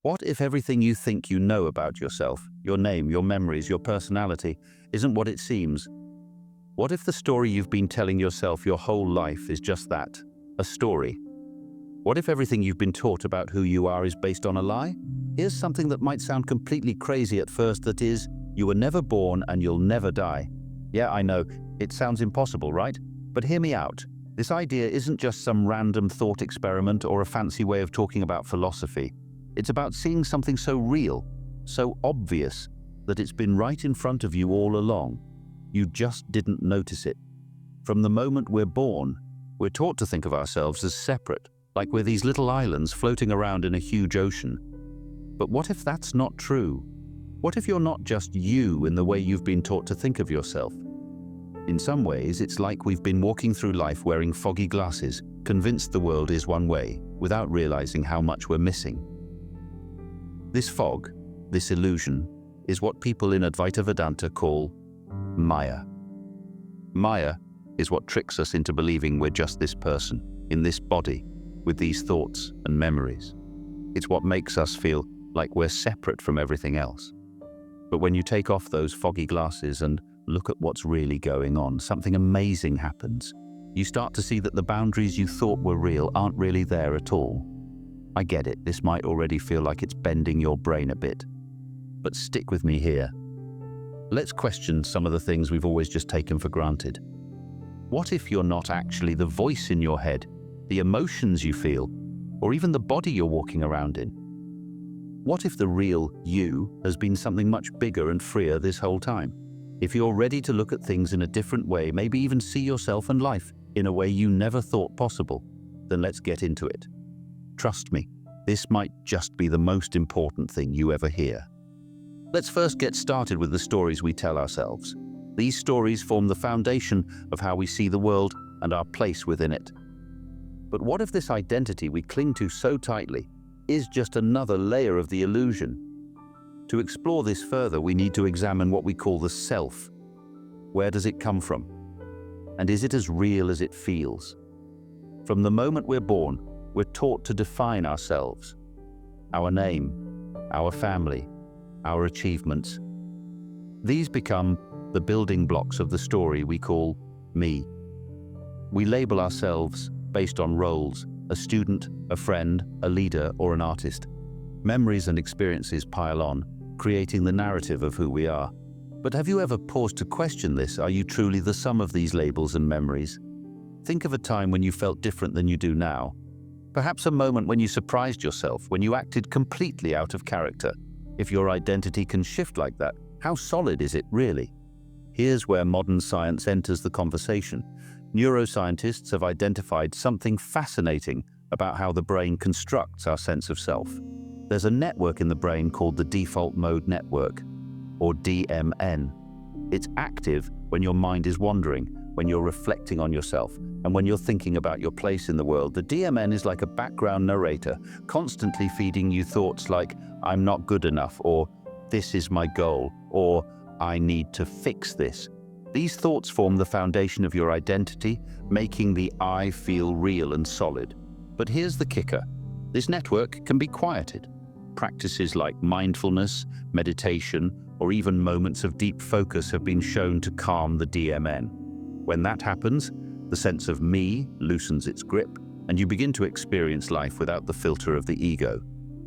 What if everything you think you know about yourself, your name, your memories, your personality, isn't what it seems? What if the story you've been telling yourself your whole life is just that, a story? What if everything you've been taught about who you are is based on a lie? Here's something that might sound completely crazy at first, that is, you were never born and you'll never die. Yeah, I know, it sounds impossible, right? But hear me out. This idea isn't just some random thought experiment or a fancy way of talking about philosophy. It's about seeing something so real, so obvious, that it's been right in front of you all along. You just didn't notice it. From the moment we're born, we're taught to think of ourselves as separate, like we're these little islands floating around in a huge ocean. But what if that's not true? What if you're not just you in the way you've been taught to think of yourself? In some ways, it's like we've been walking through life wearing foggy glasses, convinced the world is one way, without realizing how much we're missing. This fog, this illusion, is what people in Advaita Vedanta call Maya. Maya is what tricks us into believing we're just this person, in this body, with these thoughts and memories. It's what makes us feel like we're separate from everything else. But when you take off those foggy glasses and look at what's really going on, something amazing happens. You start to see that the boundaries you thought were real aren't really there at all. I get it, this might already feel like it's bending your brain a bit. But stick with me here. Let's question some of the things we've always just taken for granted. What if you're not actually the voice in your head, the emotions you feel, or even the body you're walking around in? What if the real you has been something much bigger and freer this whole time? If you're ready to look at things in a different way, maybe even see yourself and life in a way you never thought possible, then let's get into it. Trust me, this might just be the most important thing you ever hear. Let's first get started with the stories we tell ourselves. These stories form the foundation of how we see the world and our place within it. But what if this identity we cling to so tightly is just another layer of the illusion? To explore this further, we need to examine what we call the self. Where does it come from? And is it as real as it feels? From the moment we're born, we're taught to define ourselves. Our name, our family, our achievements. These become the building blocks of the story we call me. We label ourselves based on roles: a student, a friend, a leader, or an artist. Memories and experiences pile on, creating the narrative of who we are. But have you ever paused to question this? Are you truly the sum of these labels and memories? Think of a time when you felt different than you do now. Perhaps a moment when you surprised yourself, when you acted completely out of character. If your identity can shift like that, how solid is it really? Here's where modern science enters the conversation. Neuroscientists have identified something fascinating about how the brain constructs our sense of self. There's a network in the brain called the default mode network, or DMN. It's active when your mind is wandering, when you're reflecting on yourself, and when you're thinking about your place in the world. The DMN is like a background narrator, constantly feeding you thoughts like, I'm not good enough, or this is my goal, or I need to fix this. These thoughts form the foundation of your identity, making the I feel real and solid. But here's the kicker. This network can be quieted. Practices like mindfulness, meditation, or even moments of deep focus have been shown to calm the DMN. When that happens, the sense of me loosens its grip, and you begin to experience life without the filter of the ego.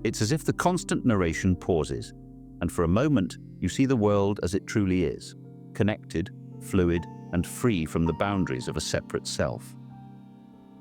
It's as if the constant narration pauses, and for a moment, you see the world as it truly is, connected, fluid, and free from the boundaries of a separate self.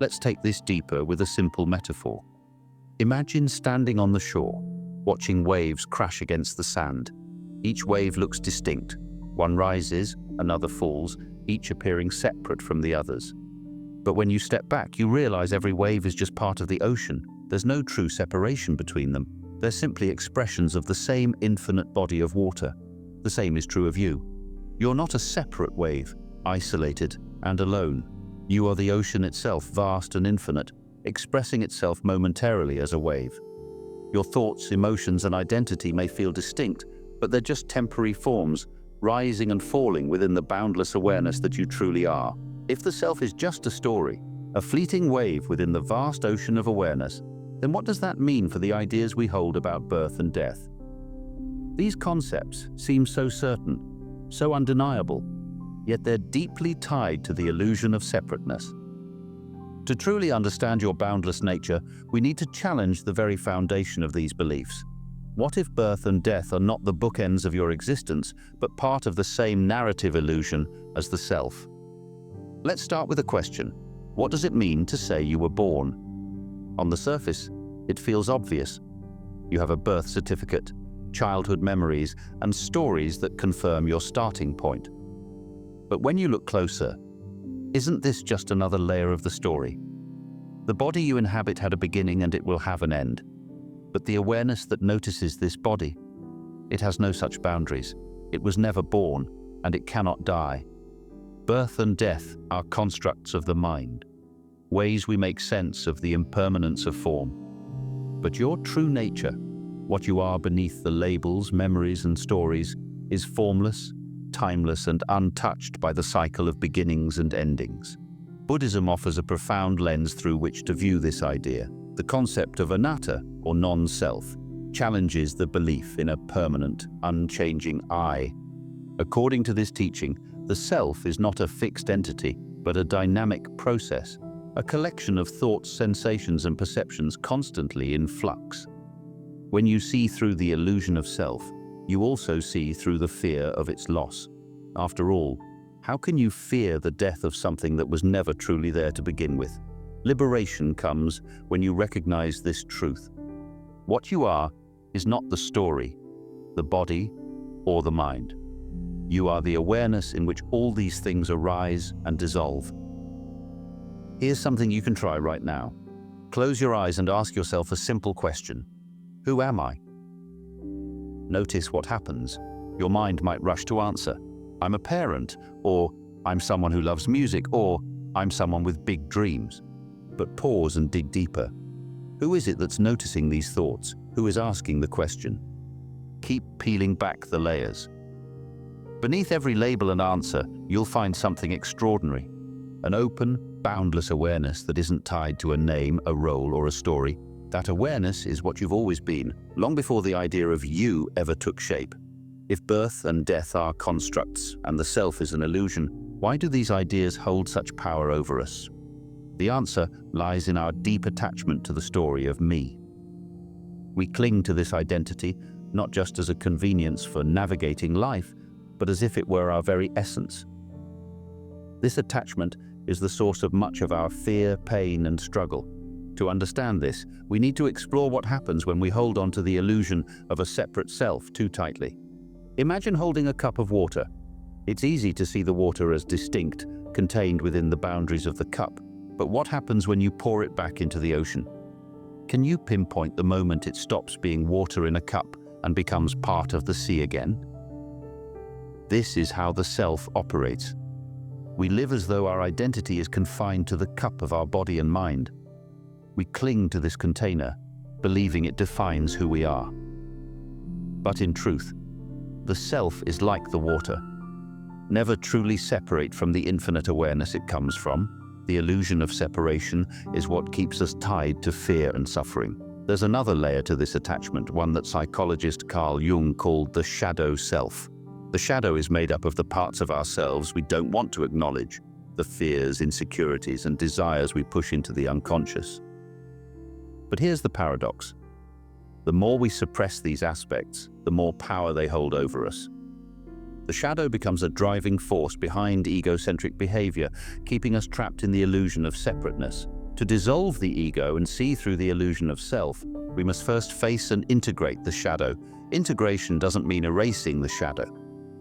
Let's take this deeper with a simple metaphor. Imagine standing on the shore, watching waves crash against the sand. Each wave looks distinct. One rises, another falls, each appearing separate from the others. But when you step back, you realize every wave is just part of the ocean. There's no true separation between them. They're simply expressions of the same infinite body of water. The same is true of you. You're not a separate wave, isolated and alone. You are the ocean itself, vast and infinite, expressing itself momentarily as a wave. Your thoughts, emotions, and identity may feel distinct, but they're just temporary forms, rising and falling within the boundless awareness that you truly are. If the self is just a story, a fleeting wave within the vast ocean of awareness, then what does that mean for the ideas we hold about birth and death? These concepts seem so certain, so undeniable, yet they're deeply tied to the illusion of separateness. To truly understand your boundless nature, we need to challenge the very foundation of these beliefs. What if birth and death are not the bookends of your existence, but part of the same narrative illusion as the self? Let's start with a question. What does it mean to say you were born? On the surface, it feels obvious. You have a birth certificate, childhood memories, and stories that confirm your starting point. But when you look closer, isn't this just another layer of the story? The body you inhabit had a beginning and it will have an end. But the awareness that notices this body, it has no such boundaries. It was never born, and it cannot die. Birth and death are constructs of the mind, ways we make sense of the impermanence of form. But your true nature, what you are beneath the labels, memories, and stories, is formless, timeless, and untouched by the cycle of beginnings and endings. Buddhism offers a profound lens through which to view this idea. The concept of anatta, or non-self, challenges the belief in a permanent, unchanging I. According to this teaching, the self is not a fixed entity, but a dynamic process, a collection of thoughts, sensations, and perceptions constantly in flux. When you see through the illusion of self, you also see through the fear of its loss. After all, how can you fear the death of something that was never truly there to begin with? Liberation comes when you recognize this truth. What you are is not the story, the body, or the mind. You are the awareness in which all these things arise and dissolve. Here's something you can try right now. Close your eyes and ask yourself a simple question. Who am I? Notice what happens. Your mind might rush to answer, I'm a parent, or I'm someone who loves music, or I'm someone with big dreams. But pause and dig deeper. Who is it that's noticing these thoughts? Who is asking the question? Keep peeling back the layers. Beneath every label and answer, you'll find something extraordinary. An open, boundless awareness that isn't tied to a name, a role, or a story. That awareness is what you've always been, long before the idea of you ever took shape. If birth and death are constructs and the self is an illusion, why do these ideas hold such power over us? The answer lies in our deep attachment to the story of me. We cling to this identity not just as a convenience for navigating life, but as if it were our very essence. This attachment is the source of much of our fear, pain, and struggle. To understand this, we need to explore what happens when we hold on to the illusion of a separate self too tightly. Imagine holding a cup of water. It's easy to see the water as distinct, contained within the boundaries of the cup. But what happens when you pour it back into the ocean? Can you pinpoint the moment it stops being water in a cup and becomes part of the sea again? This is how the self operates. We live as though our identity is confined to the cup of our body and mind. We cling to this container, believing it defines who we are. But in truth, the self is like the water. Never truly separate from the infinite awareness it comes from. The illusion of separation is what keeps us tied to fear and suffering. There's another layer to this attachment, one that psychologist Carl Jung called the shadow self. The shadow is made up of the parts of ourselves we don't want to acknowledge, the fears, insecurities, and desires we push into the unconscious. But here's the paradox. The more we suppress these aspects, the more power they hold over us. The shadow becomes a driving force behind egocentric behavior, keeping us trapped in the illusion of separateness. To dissolve the ego and see through the illusion of self, we must first face and integrate the shadow. Integration doesn't mean erasing the shadow.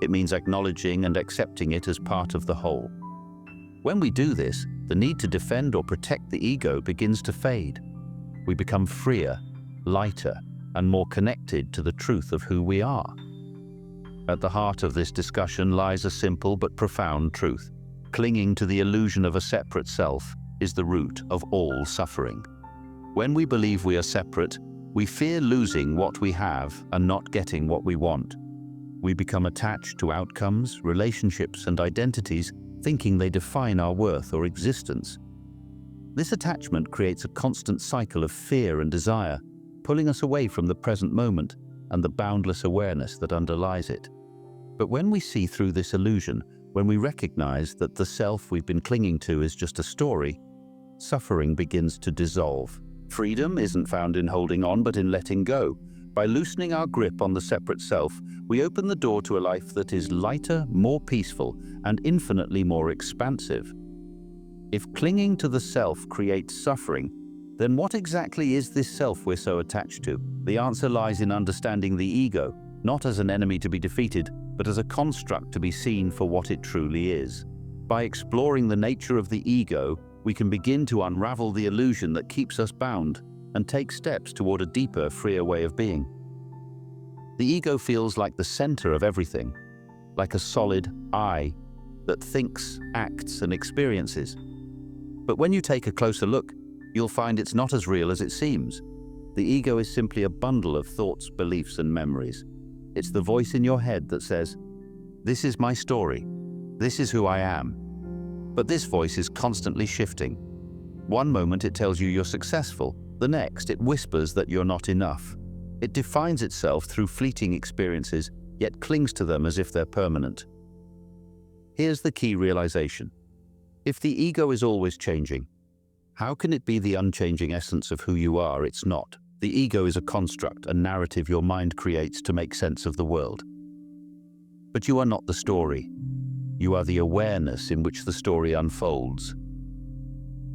It means acknowledging and accepting it as part of the whole. When we do this, the need to defend or protect the ego begins to fade. We become freer, lighter, and more connected to the truth of who we are. At the heart of this discussion lies a simple but profound truth. Clinging to the illusion of a separate self is the root of all suffering. When we believe we are separate, we fear losing what we have and not getting what we want. We become attached to outcomes, relationships, and identities, thinking they define our worth or existence. This attachment creates a constant cycle of fear and desire, pulling us away from the present moment and the boundless awareness that underlies it. But when we see through this illusion, when we recognize that the self we've been clinging to is just a story, suffering begins to dissolve. Freedom isn't found in holding on, but in letting go. By loosening our grip on the separate self, we open the door to a life that is lighter, more peaceful, and infinitely more expansive. If clinging to the self creates suffering, then what exactly is this self we're so attached to? The answer lies in understanding the ego, not as an enemy to be defeated, but as a construct to be seen for what it truly is. By exploring the nature of the ego, we can begin to unravel the illusion that keeps us bound and take steps toward a deeper, freer way of being. The ego feels like the center of everything, like a solid I that thinks, acts, and experiences. But when you take a closer look, you'll find it's not as real as it seems. The ego is simply a bundle of thoughts, beliefs, and memories. It's the voice in your head that says, "This is my story. This is who I am." But this voice is constantly shifting. One moment it tells you you're successful, the next it whispers that you're not enough. It defines itself through fleeting experiences, yet clings to them as if they're permanent. Here's the key realization. If the ego is always changing, how can it be the unchanging essence of who you are? It's not. The ego is a construct, a narrative your mind creates to make sense of the world. But you are not the story. You are the awareness in which the story unfolds.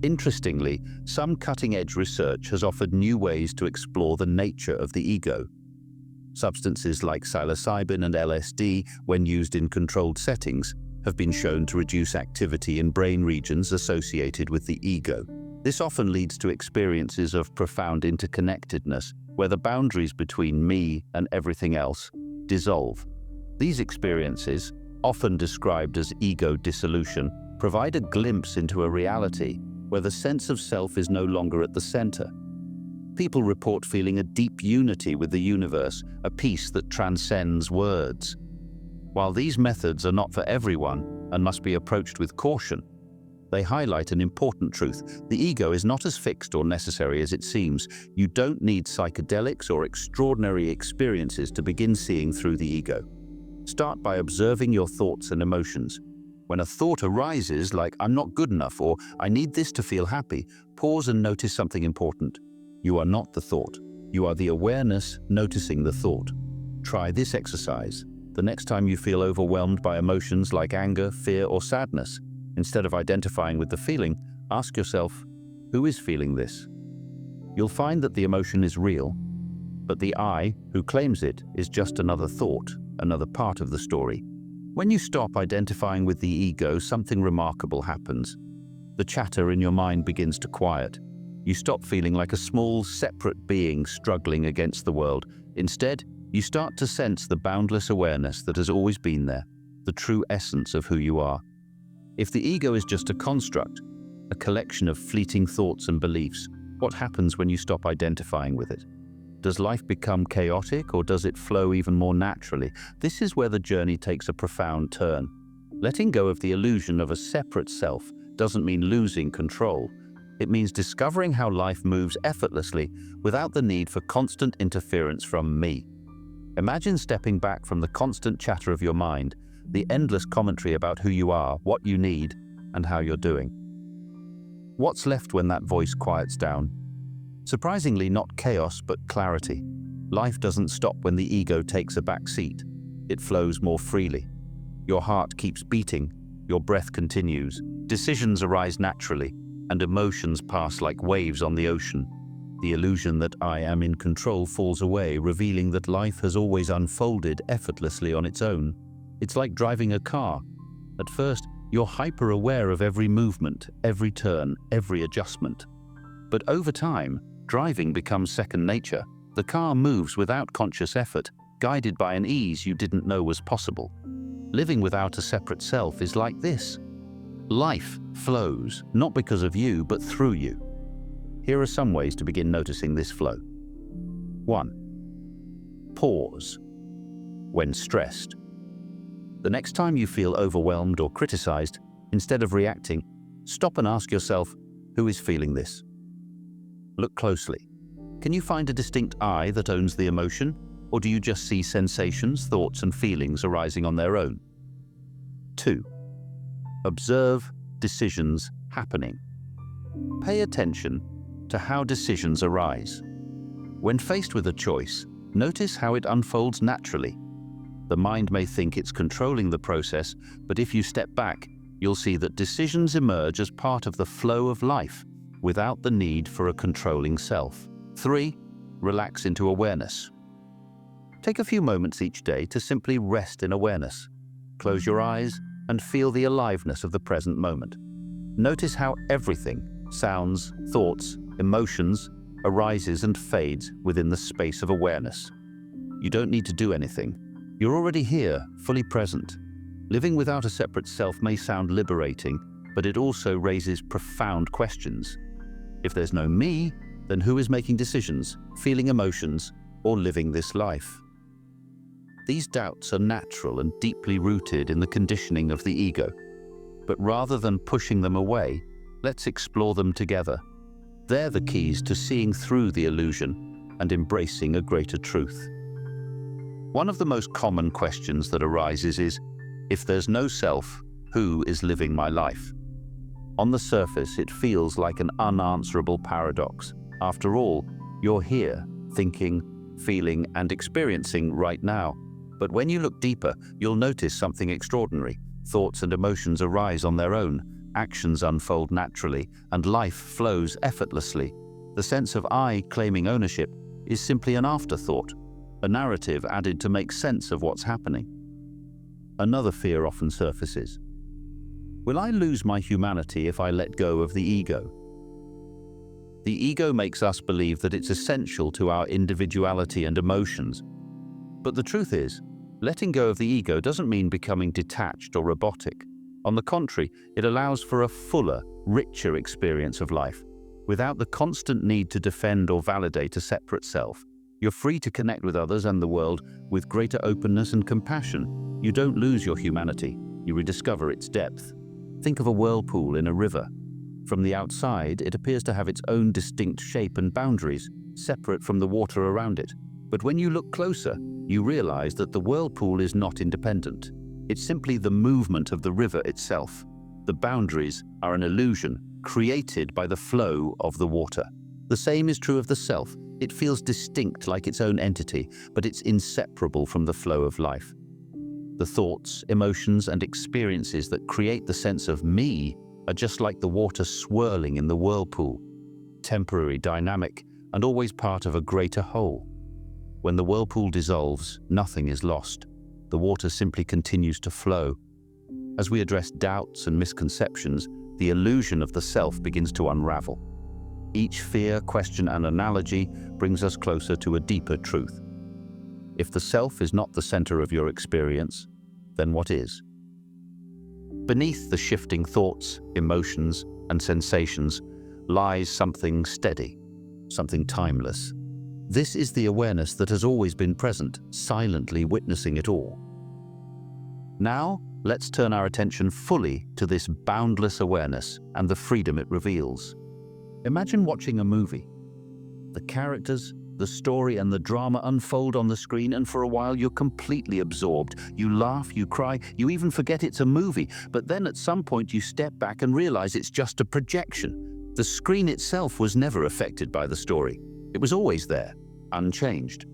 Interestingly, some cutting-edge research has offered new ways to explore the nature of the ego. Substances like psilocybin and LSD, when used in controlled settings, have been shown to reduce activity in brain regions associated with the ego. This often leads to experiences of profound interconnectedness, where the boundaries between me and everything else dissolve. These experiences, often described as ego dissolution, provide a glimpse into a reality where the sense of self is no longer at the center. People report feeling a deep unity with the universe, a peace that transcends words. While these methods are not for everyone and must be approached with caution, they highlight an important truth. The ego is not as fixed or necessary as it seems. You don't need psychedelics or extraordinary experiences to begin seeing through the ego. Start by observing your thoughts and emotions. When a thought arises like, "I'm not good enough," or "I need this to feel happy," pause and notice something important. You are not the thought. You are the awareness noticing the thought. Try this exercise. The next time you feel overwhelmed by emotions like anger, fear, or sadness, instead of identifying with the feeling, ask yourself, who is feeling this? You'll find that the emotion is real, but the I who claims it is just another thought, another part of the story. When you stop identifying with the ego, something remarkable happens. The chatter in your mind begins to quiet. You stop feeling like a small, separate being struggling against the world. Instead, you start to sense the boundless awareness that has always been there, the true essence of who you are. If the ego is just a construct, a collection of fleeting thoughts and beliefs, what happens when you stop identifying with it? Does life become chaotic, or does it flow even more naturally? This is where the journey takes a profound turn. Letting go of the illusion of a separate self doesn't mean losing control. It means discovering how life moves effortlessly without the need for constant interference from me. Imagine stepping back from the constant chatter of your mind, the endless commentary about who you are, what you need, and how you're doing. What's left when that voice quiets down? Surprisingly, not chaos, but clarity. Life doesn't stop when the ego takes a back seat. It flows more freely. Your heart keeps beating, your breath continues, decisions arise naturally, and emotions pass like waves on the ocean. The illusion that I am in control falls away, revealing that life has always unfolded effortlessly on its own. It's like driving a car. At first, you're hyper-aware of every movement, every turn, every adjustment. But over time, driving becomes second nature. The car moves without conscious effort, guided by an ease you didn't know was possible. Living without a separate self is like this. Life flows, not because of you, but through you. Here are some ways to begin noticing this flow. 1. Pause. When stressed. The next time you feel overwhelmed or criticized, instead of reacting, stop and ask yourself, Who is feeling this? Look closely. Can you find a distinct I that owns the emotion, or do you just see sensations, thoughts, and feelings arising on their own? 2. Observe decisions happening. Pay attention to how decisions arise. When faced with a choice, notice how it unfolds naturally. The mind may think it's controlling the process, but if you step back, you'll see that decisions emerge as part of the flow of life, without the need for a controlling self. 3. Relax into awareness. Take a few moments each day to simply rest in awareness. Close your eyes and feel the aliveness of the present moment. Notice how everything, sounds, thoughts, emotions, arises and fades within the space of awareness. You don't need to do anything. You're already here, fully present. Living without a separate self may sound liberating, but it also raises profound questions. If there's no me, then who is making decisions, feeling emotions, or living this life? These doubts are natural and deeply rooted in the conditioning of the ego. But rather than pushing them away, let's explore them together. They're the keys to seeing through the illusion and embracing a greater truth. One of the most common questions that arises is, if there's no self, who is living my life? On the surface, it feels like an unanswerable paradox. After all, you're here, thinking, feeling, and experiencing right now. But when you look deeper, you'll notice something extraordinary. Thoughts and emotions arise on their own, actions unfold naturally, and life flows effortlessly. The sense of I claiming ownership is simply an afterthought, a narrative added to make sense of what's happening. Another fear often surfaces. Will I lose my humanity if I let go of the ego? The ego makes us believe that it's essential to our individuality and emotions. But the truth is, letting go of the ego doesn't mean becoming detached or robotic. On the contrary, it allows for a fuller, richer experience of life. Without the constant need to defend or validate a separate self, you're free to connect with others and the world with greater openness and compassion. You don't lose your humanity, you rediscover its depth. Think of a whirlpool in a river. From the outside, it appears to have its own distinct shape and boundaries, separate from the water around it. But when you look closer, you realize that the whirlpool is not independent. It's simply the movement of the river itself. The boundaries are an illusion created by the flow of the water. The same is true of the self. It feels distinct like its own entity, but it's inseparable from the flow of life. The thoughts, emotions, and experiences that create the sense of me are just like the water swirling in the whirlpool, temporary, dynamic, and always part of a greater whole. When the whirlpool dissolves, nothing is lost. The water simply continues to flow. As we address doubts and misconceptions, the illusion of the self begins to unravel. Each fear, question, and analogy brings us closer to a deeper truth. If the self is not the center of your experience, then what is? Beneath the shifting thoughts, emotions, and sensations lies something steady, something timeless. This is the awareness that has always been present, silently witnessing it all. Now, let's turn our attention fully to this boundless awareness and the freedom it reveals. Imagine watching a movie. The characters, the story, and the drama unfold on the screen, and for a while you're completely absorbed. You laugh, you cry, you even forget it's a movie, but then at some point you step back and realize it's just a projection. The screen itself was never affected by the story. It was always there, unchanged.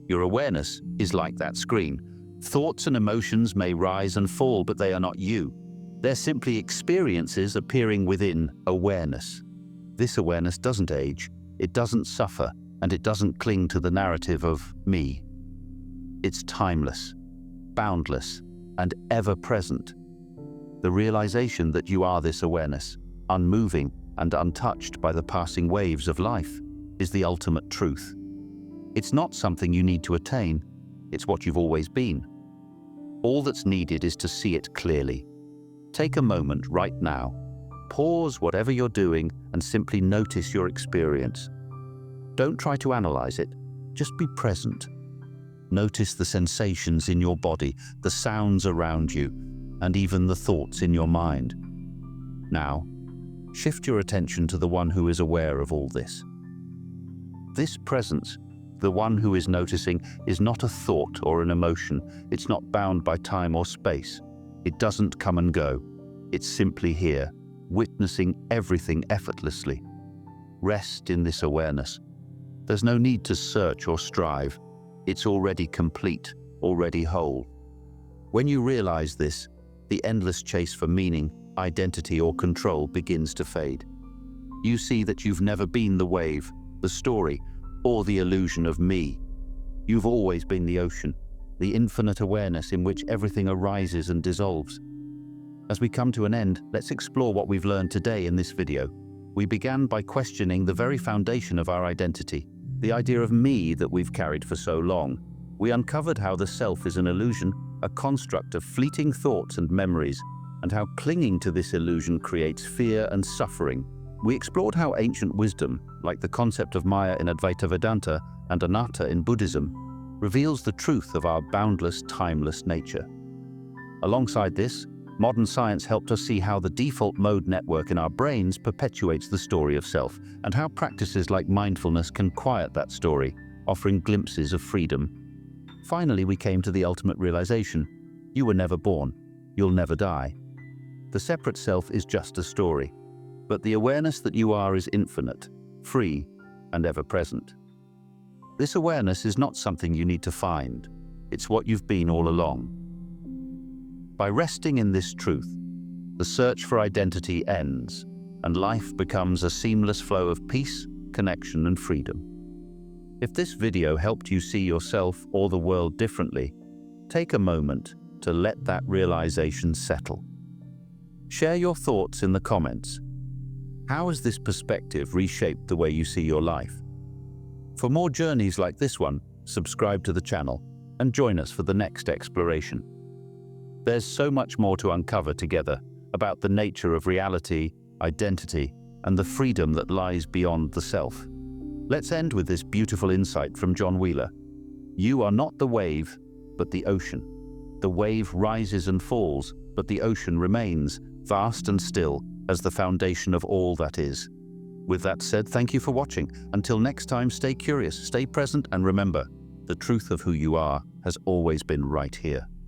Your awareness is like that screen. Thoughts and emotions may rise and fall, but they are not you. They're simply experiences appearing within awareness. This awareness doesn't age, it doesn't suffer, and it doesn't cling to the narrative of me. It's timeless, boundless, and ever-present. The realization that you are this awareness, unmoving and untouched by the passing waves of life, is the ultimate truth. It's not something you need to attain, it's what you've always been. All that's needed is to see it clearly. Take a moment right now. Pause whatever you're doing and simply notice your experience. Don't try to analyze it, just be present. Notice the sensations in your body, the sounds around you, and even the thoughts in your mind. Now, Shift your attention to the one who is aware of all this. This presence, the one who is noticing, is not a thought or an emotion. It's not bound by time or space. It doesn't come and go. It's simply here, witnessing everything effortlessly. Rest in this awareness. There's no need to search or strive. It's already complete, already whole. When you realize this, the endless chase for meaning, identity, or control begins to fade. You see that you've never been the wave, the story, or the illusion of me. You've always been the ocean, the infinite awareness in which everything arises and dissolves. As we come to an end, let's explore what we've learned today in this video. We began by questioning the very foundation of our identity, the idea of me that we've carried for so long. We uncovered how the self is an illusion, a construct of fleeting thoughts and memories, and how clinging to this illusion creates fear and suffering. We explored how ancient wisdom, like the concept of Maya in Advaita Vedanta and Anatta in Buddhism, reveals the truth of our boundless, timeless nature. Alongside this, modern science helped us see how the default mode network in our brains perpetuates the story of self, and how practices like mindfulness can quiet that story, offering glimpses of freedom. Finally, we came to the ultimate realization: you were never born, you'll never die. The separate self is just a story, but the awareness that you are is infinite, free, and ever-present. This awareness is not something you need to find, it's what you've been all along. By resting in this truth, the search for identity ends, and life becomes a seamless flow of peace, connection, and freedom. If this video helped you see yourself or the world differently, take a moment to let that realization settle. Share your thoughts in the comments. How has this perspective reshaped the way you see your life? For more journeys like this one, subscribe to the channel and join us for the next exploration. There's so much more to uncover together about the nature of reality, identity, and the freedom that lies beyond the self. Let's end with this beautiful insight from John Wheeler. You are not the wave, but the ocean. The wave rises and falls, but the ocean remains, vast and still, as the foundation of all that is. With that said, thank you for watching. Until next time, stay curious, stay present, and remember, the truth of who you are has always been right here.